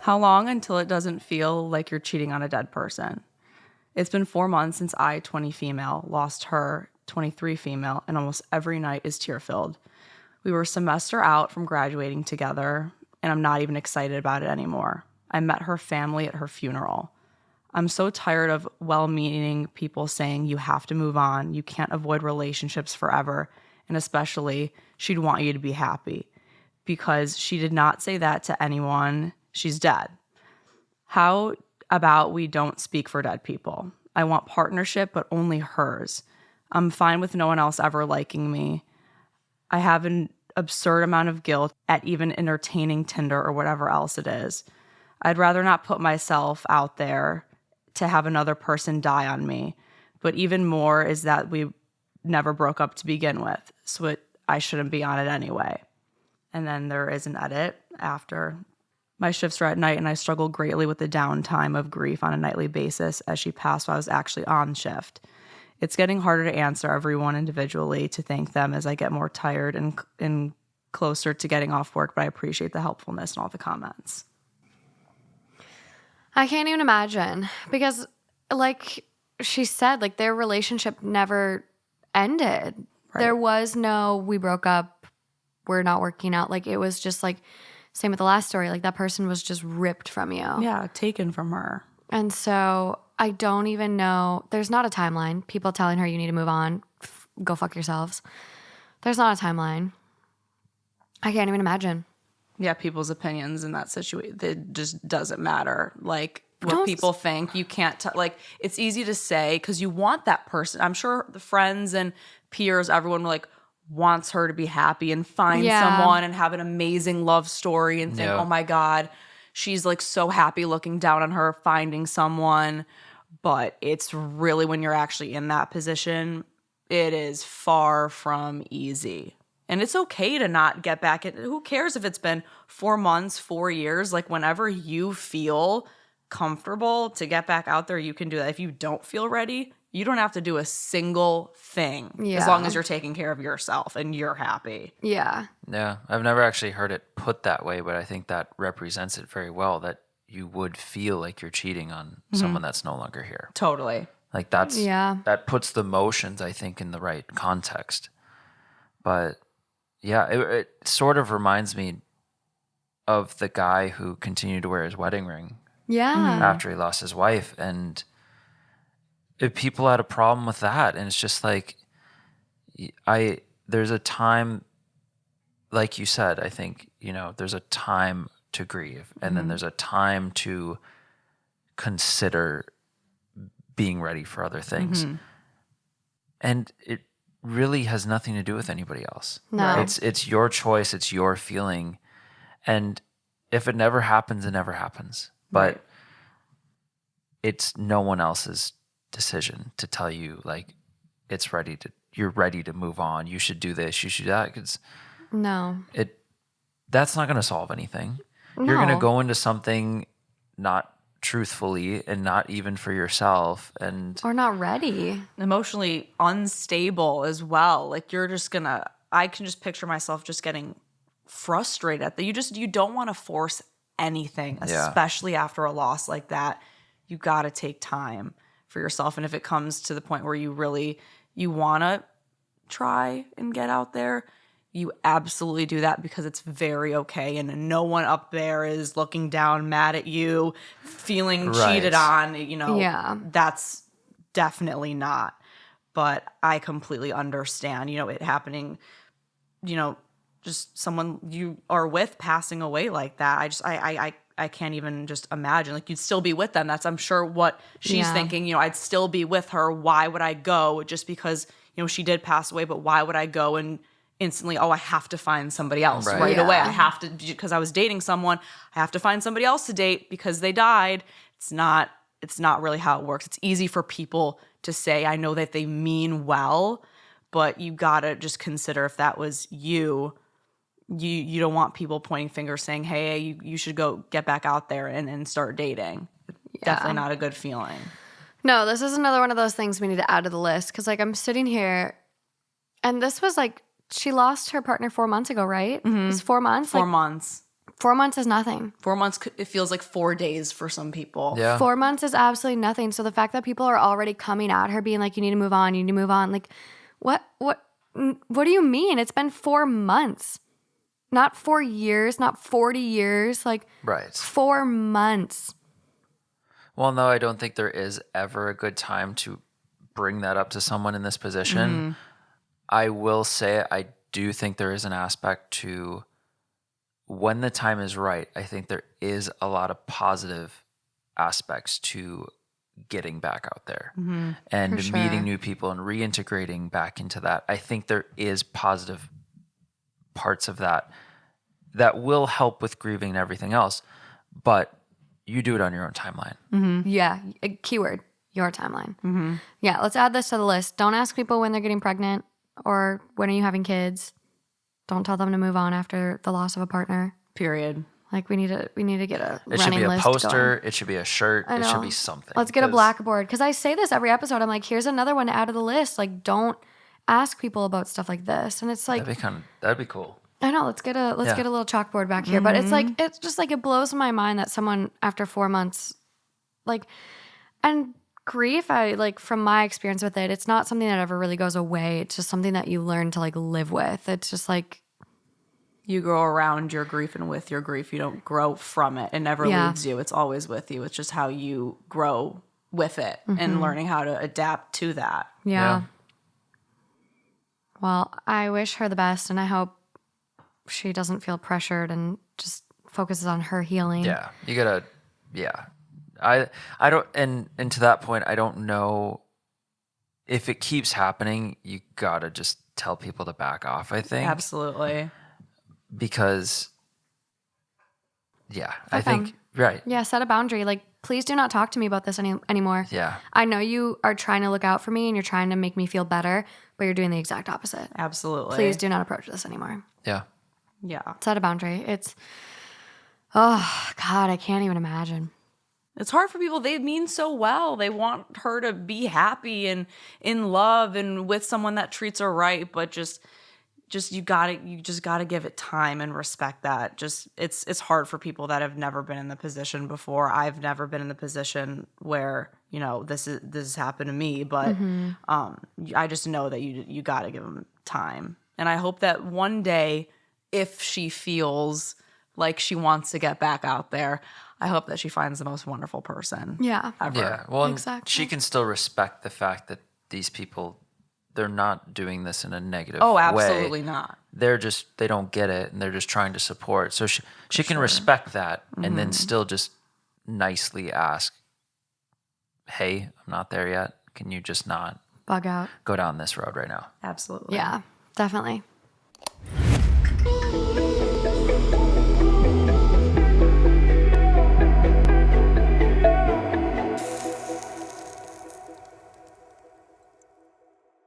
How long until it doesn't feel like you're cheating on a dead person? It's been 4 months since I, 20 female, lost her, 23 female, and almost every night is tear-filled. We were a semester out from graduating together, and I'm not even excited about it anymore. I met her family at her funeral. I'm so tired of well-meaning people saying you have to move on, you can't avoid relationships forever, and especially she'd want you to be happy. Because she did not say that to anyone. She's dead. How about we don't speak for dead people? I want partnership, but only hers. I'm fine with no one else ever liking me. I have an absurd amount of guilt at even entertaining Tinder or whatever else it is. I'd rather not put myself out there to have another person die on me. But even more is that we never broke up to begin with, so I shouldn't be on it anyway. And then there is an edit after. My shifts are at night, and I struggle greatly with the downtime of grief on a nightly basis as she passed while I was actually on shift. It's getting harder to answer everyone individually, to thank them as I get more tired and closer to getting off work, but I appreciate the helpfulness and all the comments. I can't even imagine because, like she said, like their relationship never ended. Right. There was no, we broke up, we're not working out. Like it was just like, same with the last story. Like that person was just ripped from you. Yeah, taken from her. And so I don't even know. There's not a timeline. People telling her you need to move on. Go fuck yourselves. There's not a timeline. I can't even imagine. Yeah, people's opinions in that situation, it just doesn't matter. Like what people think, you can't like it's easy to say because you want that person. I'm sure the friends and peers, everyone like wants her to be happy and find someone and have an amazing love story and think, oh my God, she's like so happy looking down on her, finding someone. But it's really when you're actually in that position, it is far from easy. And it's okay to not get back in. Who cares if it's been 4 months, 4 years? Like whenever you feel comfortable to get back out there, you can do that. If you don't feel ready, you don't have to do a single thing as long as you're taking care of yourself and you're happy. Yeah. Yeah. I've never actually heard it put that way, but I think that represents it very well, that you would feel like you're cheating on someone that's no longer here. Totally. Like that puts the emotions, I think, in the right context. But yeah, it sort of reminds me of the guy who continued to wear his wedding ring after he lost his wife. And if people had a problem with that, and it's just like, there's a time, like you said, I think, there's a time to grieve, and then there's a time to consider being ready for other things. And it really has nothing to do with anybody else. No. It's your choice, it's your feeling. And if it never happens, it never happens. But it's no one else's decision to tell you like you're ready to move on. You should do this, you should do that. 'Cause that's not going to solve anything. No. You're going to go into something not truthfully and not even for yourself, or not ready, emotionally unstable as well. Like you're just I can just picture myself just getting frustrated at that. You don't want to force anything, especially after a loss like that. You got to take time for yourself. And if it comes to the point where you want to try and get out there, you absolutely do that, because it's very okay. And no one up there is looking down, mad at you, feeling cheated on, that's definitely not. But I completely understand, it happening, just someone you are with passing away like that. I can't even just imagine. Like, you'd still be with them. That's, I'm sure, what she's thinking. I'd still be with her. Why would I go just because, she did pass away? But why would I go and instantly, I have to find somebody else right away. I have to, because I was dating someone, I have to find somebody else to date because they died. It's not really how it works. It's easy for people to say, I know that they mean well, but you gotta just consider, if that was you don't want people pointing fingers saying, hey, you should go get back out there and start dating. Definitely not a good feeling. No, this is another one of those things we need to add to the list, because I'm sitting here, and this was she lost her partner 4 months ago, right? It was 4 months? 4 months. 4 months is nothing. 4 months, it feels like 4 days for some people. Yeah. 4 months is absolutely nothing. So the fact that people are already coming at her being like, you need to move on, you need to move on. Like, what do you mean? It's been 4 months. Not 4 years, not 40 years. Like, Right. 4 months. Well, no, I don't think there is ever a good time to bring that up to someone in this position. I will say I do think there is an aspect to when the time is right. I think there is a lot of positive aspects to getting back out there and For sure. meeting new people and reintegrating back into that. I think there is positive parts of that will help with grieving and everything else, but you do it on your own timeline. Yeah. Keyword, your timeline. Yeah, let's add this to the list. Don't ask people when they're getting pregnant or when are you having kids. Don't tell them to move on after the loss of a partner. Period. Like we need to get a It should running be a list poster. going. It should be a shirt. I It should know. be something. Let's get a 'cause- blackboard. Because I say this every episode. I'm like, here's another one to add to the list. Like, don't ask people about stuff like this. And it's like, That'd be cool. I know. Let's get a little chalkboard back here. But it's like, it's just like, it blows my mind that someone after 4 months, like, and grief, I like from my experience with it, it's not something that ever really goes away. It's just something that you learn to like live with. It's just like, You grow around your grief and with your grief. You don't grow from it. It never Yeah. leaves you. It's always with you. It's just how you grow with it and learning how to adapt to that. yeah. Well, I wish her the best and I hope she doesn't feel pressured and just focuses on her healing. Yeah, you gotta. Yeah, I don't. And to that point, I don't know if it keeps happening. You gotta just tell people to back off. I think Absolutely. because. Yeah, I Fuck 'em. think right. Yeah, set a boundary. Like, please do not talk to me about this anymore. Yeah, I know you are trying to look out for me and you're trying to make me feel better, but you're doing the exact opposite. Absolutely. Please do not approach this anymore. yeah. Yeah. Set a boundary. It's, oh, God, I can't even imagine. It's hard for people. They mean so well. They want her to be happy and in love and with someone that treats her right, but just you just gotta give it time and respect that. Just it's hard for people that have never been in the position before. I've never been in the position where, you know, this has happened to me, but I just know that you gotta give them time. And I hope that one day, if she feels like she wants to get back out there, I hope that she finds the most wonderful person. Yeah. Ever. Yeah, well, and Exactly. she can still respect the fact that these people, they're not doing this in a negative Oh, way. absolutely not. They don't get it, and they're just trying to support. So she can respect that, and then still just nicely ask, "Hey, I'm not there yet. Can you just not Bug out. go down this road right now?" Absolutely. Yeah, definitely.